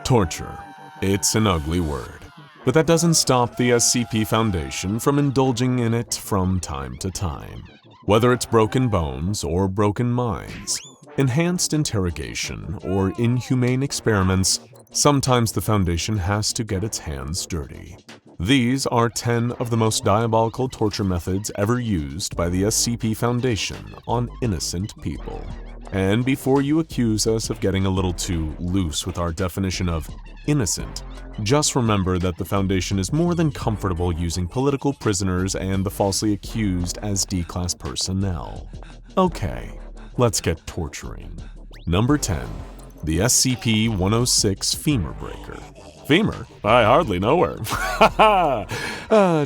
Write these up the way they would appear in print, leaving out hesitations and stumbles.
Torture. It's an ugly word, but that doesn't stop the SCP Foundation from indulging in it from time to time. Whether it's broken bones or broken minds, enhanced interrogation, or inhumane experiments, sometimes the Foundation has to get its hands dirty. These are 10 of the most diabolical torture methods ever used by the SCP Foundation on innocent people. And before you accuse us of getting a little too loose with our definition of innocent, just remember that the Foundation is more than comfortable using political prisoners and the falsely accused as D-Class personnel. Okay, let's get torturing. Number 10. The SCP-106 Femur Breaker. Femur? I hardly know her.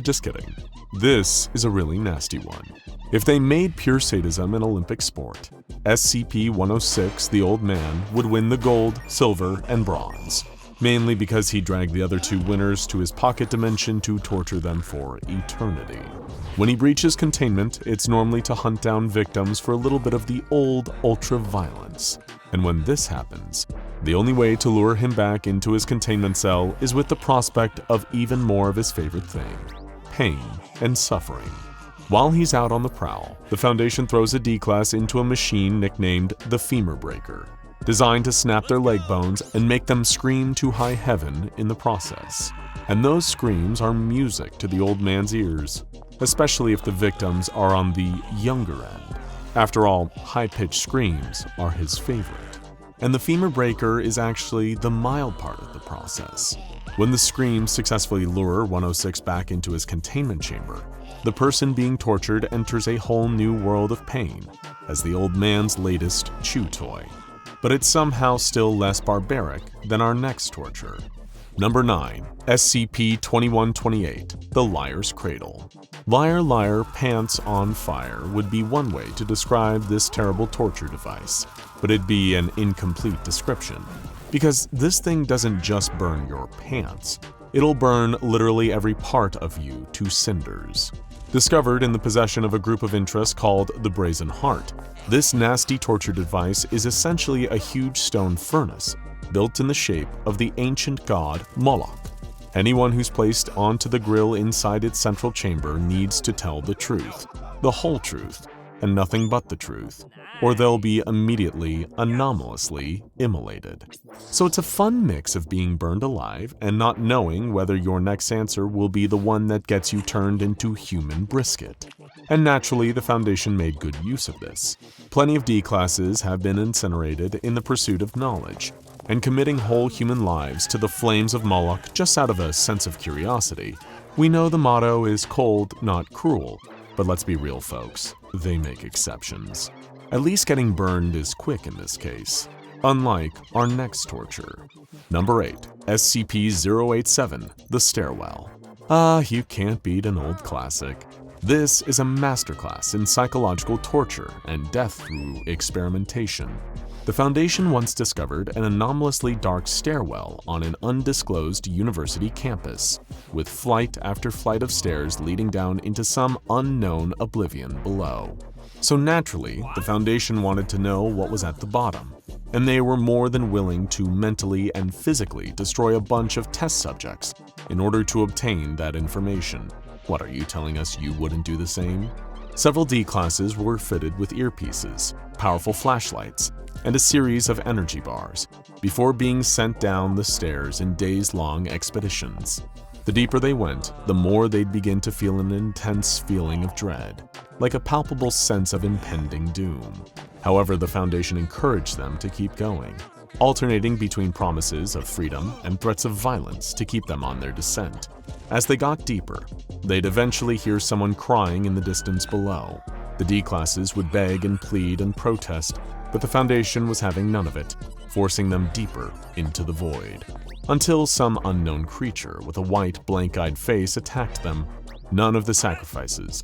Just kidding. This is a really nasty one. If they made pure sadism an Olympic sport, SCP-106, the Old Man, would win the gold, silver, and bronze, mainly because he dragged the other two winners to his pocket dimension to torture them for eternity. When he breaches containment, it's normally to hunt down victims for a little bit of the old ultra-violence. And when this happens, the only way to lure him back into his containment cell is with the prospect of even more of his favorite thing: pain and suffering. While he's out on the prowl, the Foundation throws a D-Class into a machine nicknamed the Femur Breaker, designed to snap their leg bones and make them scream to high heaven in the process. And those screams are music to the Old Man's ears, especially if the victims are on the younger end. After all, high-pitched screams are his favorite. And the Femur Breaker is actually the mild part of the process. When the screams successfully lure 106 back into his containment chamber, the person being tortured enters a whole new world of pain as the Old Man's latest chew toy. But it's somehow still less barbaric than our next torture. Number 9. SCP-2128, The Liar's Cradle. Liar, liar, pants on fire would be one way to describe this terrible torture device, but it'd be an incomplete description, because this thing doesn't just burn your pants, it'll burn literally every part of you to cinders. Discovered in the possession of a group of interest called the Brazen Heart, this nasty torture device is essentially a huge stone furnace built in the shape of the ancient god Moloch. Anyone who's placed onto the grill inside its central chamber needs to tell the truth, the whole truth, and nothing but the truth, or they'll be immediately, anomalously immolated. So it's a fun mix of being burned alive and not knowing whether your next answer will be the one that gets you turned into human brisket. And naturally, the Foundation made good use of this. Plenty of D-Classes have been incinerated in the pursuit of knowledge, and committing whole human lives to the flames of Moloch just out of a sense of curiosity. We know the motto is cold, not cruel, but let's be real, folks, they make exceptions. At least getting burned is quick in this case, unlike our next torture. Number 8. SCP-087, The Stairwell. You can't beat an old classic. This is a masterclass in psychological torture and death through experimentation. The Foundation once discovered an anomalously dark stairwell on an undisclosed university campus, with flight after flight of stairs leading down into some unknown oblivion below. So naturally, the Foundation wanted to know what was at the bottom, and they were more than willing to mentally and physically destroy a bunch of test subjects in order to obtain that information. What, are you telling us you wouldn't do the same? Several D-Classes were fitted with earpieces, powerful flashlights, and a series of energy bars, before being sent down the stairs in days-long expeditions. The deeper they went, the more they'd begin to feel an intense feeling of dread, like a palpable sense of impending doom. However, the Foundation encouraged them to keep going, alternating between promises of freedom and threats of violence to keep them on their descent. As they got deeper, they'd eventually hear someone crying in the distance below. The D-Classes would beg and plead and protest, but the Foundation was having none of it, forcing them deeper into the void. Until some unknown creature with a white, blank-eyed face attacked them. None of the sacrifices,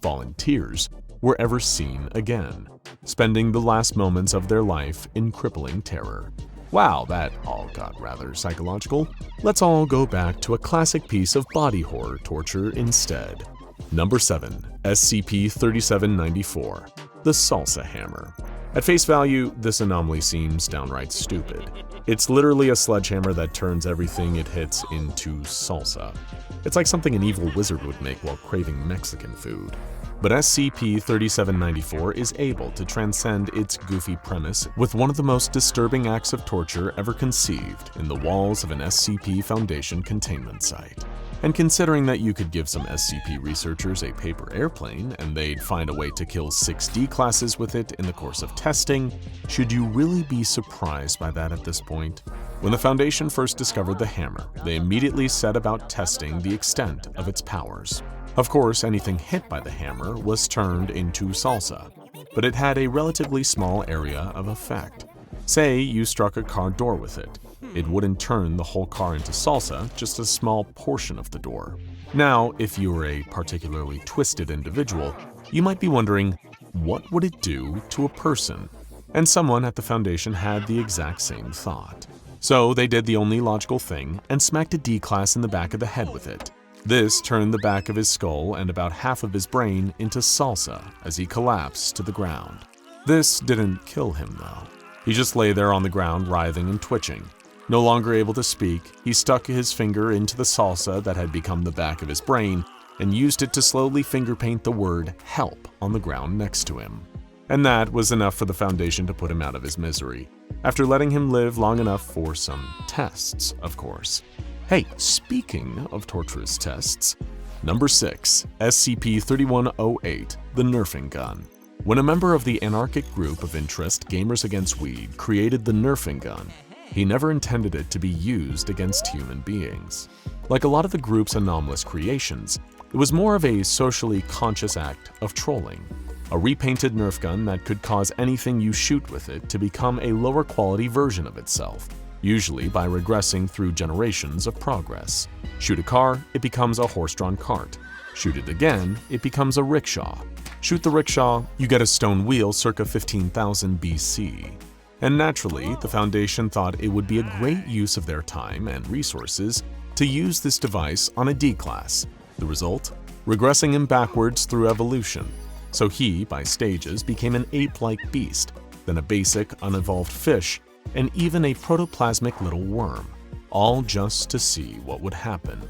volunteers, were ever seen again, spending the last moments of their life in crippling terror. Wow, that all got rather psychological. Let's all go back to a classic piece of body horror torture instead. Number 7. SCP-3794, The Salsa Hammer. At face value, this anomaly seems downright stupid. It's literally a sledgehammer that turns everything it hits into salsa. It's like something an evil wizard would make while craving Mexican food. But SCP-3794 is able to transcend its goofy premise with one of the most disturbing acts of torture ever conceived in the walls of an SCP Foundation containment site. And considering that you could give some SCP researchers a paper airplane and they'd find a way to kill 6 D-classes with it in the course of testing, should you really be surprised by that at this point? When the Foundation first discovered the hammer, they immediately set about testing the extent of its powers. Of course, anything hit by the hammer was turned into salsa, but it had a relatively small area of effect. Say you struck a car door with it. It wouldn't turn the whole car into salsa, just a small portion of the door. Now, if you were a particularly twisted individual, you might be wondering, what would it do to a person? And someone at the Foundation had the exact same thought. So they did the only logical thing and smacked a D-class in the back of the head with it. This turned the back of his skull and about half of his brain into salsa as he collapsed to the ground. This didn't kill him though. He just lay there on the ground writhing and twitching. No longer able to speak, he stuck his finger into the salsa that had become the back of his brain and used it to slowly finger paint the word "help" on the ground next to him. And that was enough for the Foundation to put him out of his misery, after letting him live long enough for some tests, of course. Hey, speaking of torturous tests, number 6, SCP-3108, the Nerfing Gun. When a member of the anarchic group of interest Gamers Against Weed created the Nerfing Gun, he never intended it to be used against human beings. Like a lot of the group's anomalous creations, it was more of a socially conscious act of trolling. A repainted Nerf gun that could cause anything you shoot with it to become a lower quality version of itself, usually by regressing through generations of progress. Shoot a car, it becomes a horse-drawn cart. Shoot it again, it becomes a rickshaw. Shoot the rickshaw, you get a stone wheel circa 15,000 BC. And naturally, the Foundation thought it would be a great use of their time and resources to use this device on a D-class. The result? Regressing him backwards through evolution. So he, by stages, became an ape-like beast, then a basic, unevolved fish, and even a protoplasmic little worm, all just to see what would happen.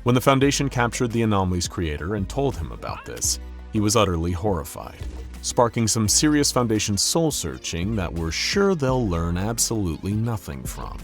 When the Foundation captured the Anomalies creator and told him about this, he was utterly horrified, sparking some serious Foundation soul-searching that we're sure they'll learn absolutely nothing from.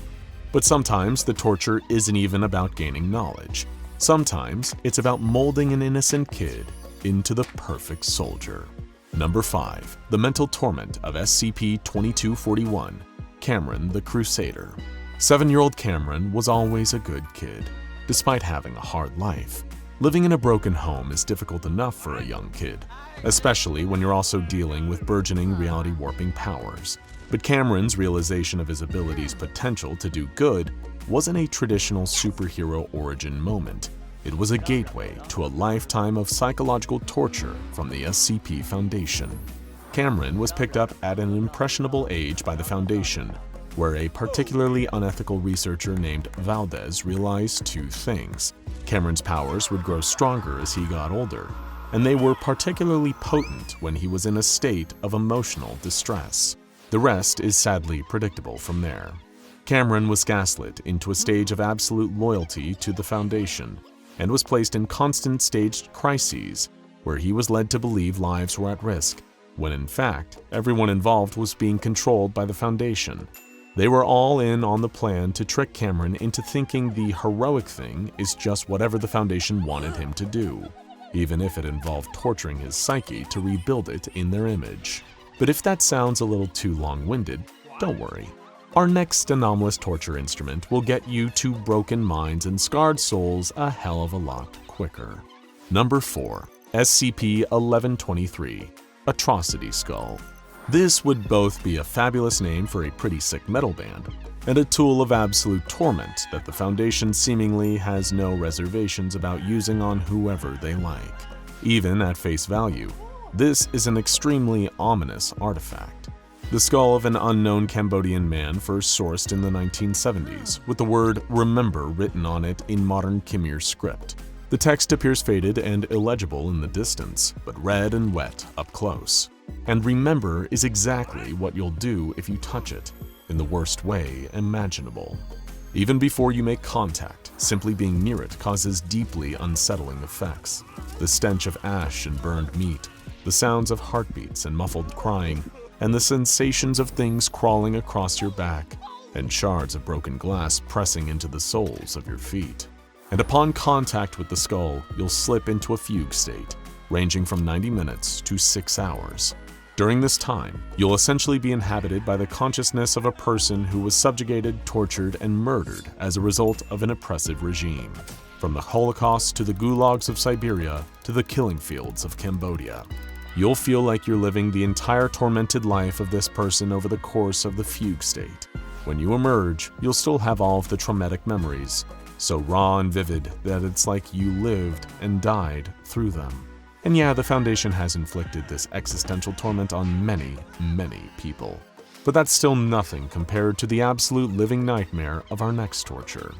But sometimes the torture isn't even about gaining knowledge. Sometimes it's about molding an innocent kid into the perfect soldier. Number 5. The mental torment of SCP-2241, Cameron the Crusader. 7-year-old Cameron was always a good kid, despite having a hard life. Living in a broken home is difficult enough for a young kid, especially when you're also dealing with burgeoning reality-warping powers. But Cameron's realization of his ability's potential to do good wasn't a traditional superhero origin moment. It was a gateway to a lifetime of psychological torture from the SCP Foundation. Cameron was picked up at an impressionable age by the Foundation, where a particularly unethical researcher named Valdez realized 2 things. Cameron's powers would grow stronger as he got older, and they were particularly potent when he was in a state of emotional distress. The rest is sadly predictable from there. Cameron was gaslit into a stage of absolute loyalty to the Foundation, and was placed in constant staged crises where he was led to believe lives were at risk, when in fact, everyone involved was being controlled by the Foundation. They were all in on the plan to trick Cameron into thinking the heroic thing is just whatever the Foundation wanted him to do, even if it involved torturing his psyche to rebuild it in their image. But if that sounds a little too long-winded, don't worry. Our next anomalous torture instrument will get you to broken minds and scarred souls a hell of a lot quicker. Number 4. SCP-1123, Atrocity Skull. This would both be a fabulous name for a pretty sick metal band, and a tool of absolute torment that the Foundation seemingly has no reservations about using on whoever they like. Even at face value, this is an extremely ominous artifact. The skull of an unknown Cambodian man first sourced in the 1970s, with the word "Remember" written on it in modern Khmer script. The text appears faded and illegible in the distance, but red and wet up close. And remember is exactly what you'll do if you touch it, in the worst way imaginable. Even before you make contact, simply being near it causes deeply unsettling effects. The stench of ash and burned meat, the sounds of heartbeats and muffled crying, and the sensations of things crawling across your back, and shards of broken glass pressing into the soles of your feet. And upon contact with the skull, you'll slip into a fugue state, ranging from 90 minutes to 6 hours. During this time, you'll essentially be inhabited by the consciousness of a person who was subjugated, tortured, and murdered as a result of an oppressive regime. From the Holocaust to the gulags of Siberia to the killing fields of Cambodia. You'll feel like you're living the entire tormented life of this person over the course of the fugue state. When you emerge, you'll still have all of the traumatic memories, so raw and vivid that it's like you lived and died through them. And yeah, the Foundation has inflicted this existential torment on many, many people. But that's still nothing compared to the absolute living nightmare of our next torture.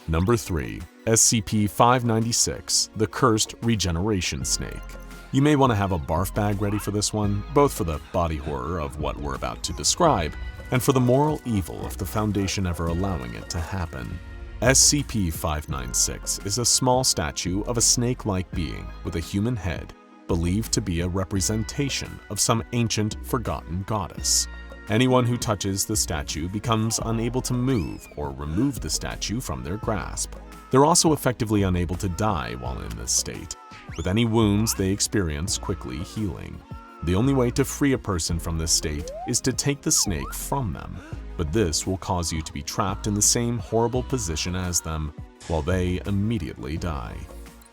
Number 3. SCP-596, the Cursed Regeneration Snake. You may want to have a barf bag ready for this one, both for the body horror of what we're about to describe, and for the moral evil of the Foundation ever allowing it to happen. SCP-596 is a small statue of a snake-like being with a human head, believed to be a representation of some ancient, forgotten goddess. Anyone who touches the statue becomes unable to move or remove the statue from their grasp. They're also effectively unable to die while in this state, with any wounds they experience quickly healing. The only way to free a person from this state is to take the snake from them, but this will cause you to be trapped in the same horrible position as them, while they immediately die.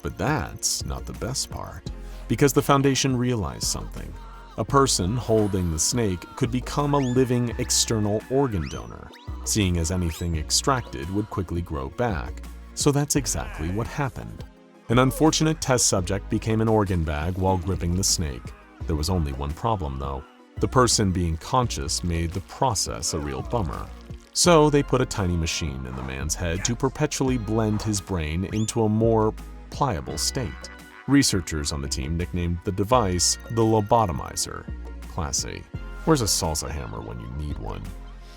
But that's not the best part, because the Foundation realized something. A person holding the snake could become a living external organ donor, seeing as anything extracted would quickly grow back. So that's exactly what happened. An unfortunate test subject became an organ bag while gripping the snake. There was only one problem though. The person being conscious made the process a real bummer. So they put a tiny machine in the man's head to perpetually blend his brain into a more pliable state. Researchers on the team nicknamed the device the lobotomizer. Classy. Where's a salsa hammer when you need one?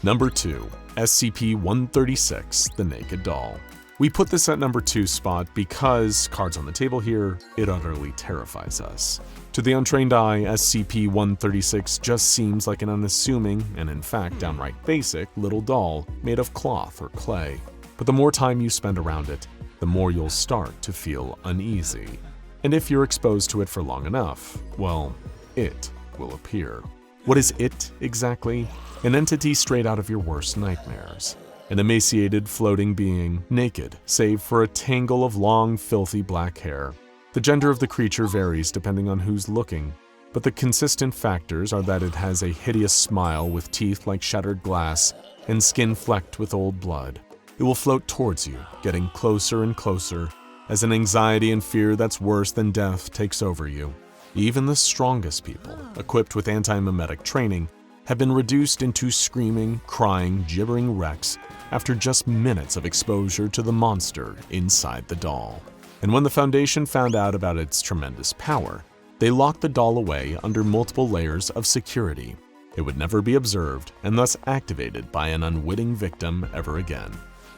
Number 2. SCP-136, the Naked Doll. We put this at number 2 spot because, cards on the table here, it utterly terrifies us. To the untrained eye, SCP-136 just seems like an unassuming, and in fact downright basic, little doll made of cloth or clay. But the more time you spend around it, the more you'll start to feel uneasy. And if you're exposed to it for long enough, well, it will appear. What is it exactly? An entity straight out of your worst nightmares. An emaciated, floating being, naked, save for a tangle of long, filthy black hair. The gender of the creature varies depending on who's looking, but the consistent factors are that it has a hideous smile with teeth like shattered glass and skin flecked with old blood. It will float towards you, getting closer and closer, as an anxiety and fear that's worse than death takes over you. Even the strongest people, equipped with anti-memetic training, have been reduced into screaming, crying, gibbering wrecks after just minutes of exposure to the monster inside the doll. And when the Foundation found out about its tremendous power, they locked the doll away under multiple layers of security. It would never be observed and thus activated by an unwitting victim ever again.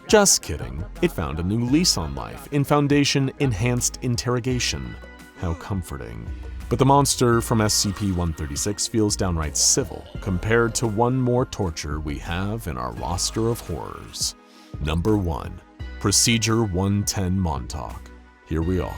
Just kidding, it found a new lease on life in Foundation Enhanced Interrogation. How comforting. But the monster from SCP-136 feels downright civil compared to one more torture we have in our roster of horrors. Number 1. Procedure 110 Montauk. Here we are.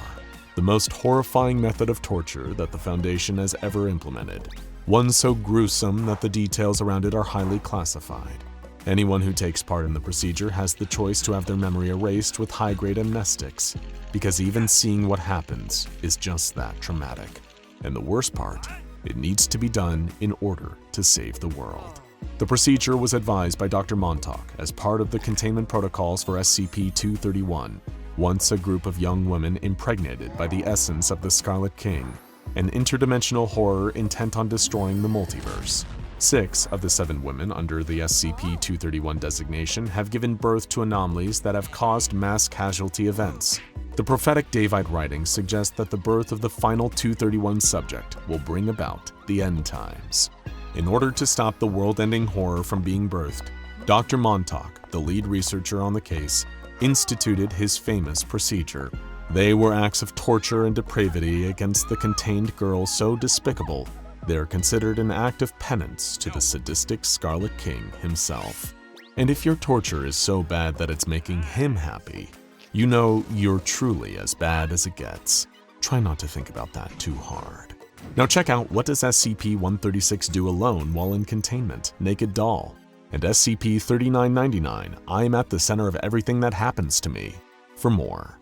The most horrifying method of torture that the Foundation has ever implemented. One so gruesome that the details around it are highly classified. Anyone who takes part in the procedure has the choice to have their memory erased with high-grade amnestics, because even seeing what happens is just that traumatic. And the worst part, it needs to be done in order to save the world. The procedure was advised by Dr. Montauk as part of the containment protocols for SCP-231, once a group of young women impregnated by the essence of the Scarlet King, an interdimensional horror intent on destroying the multiverse. 6 of the 7 women under the SCP-231 designation have given birth to anomalies that have caused mass casualty events. The prophetic Davite writings suggest that the birth of the final 231 subject will bring about the end times. In order to stop the world-ending horror from being birthed, Dr. Montauk, the lead researcher on the case, instituted his famous procedure. They were acts of torture and depravity against the contained girl so despicable they are considered an act of penance to the sadistic Scarlet King himself. And if your torture is so bad that it's making him happy, you know you're truly as bad as it gets. Try not to think about that too hard. Now check out what does SCP-136 do alone while in containment, Naked Doll, and SCP-3999, I'm at the center of everything that happens to me, for more.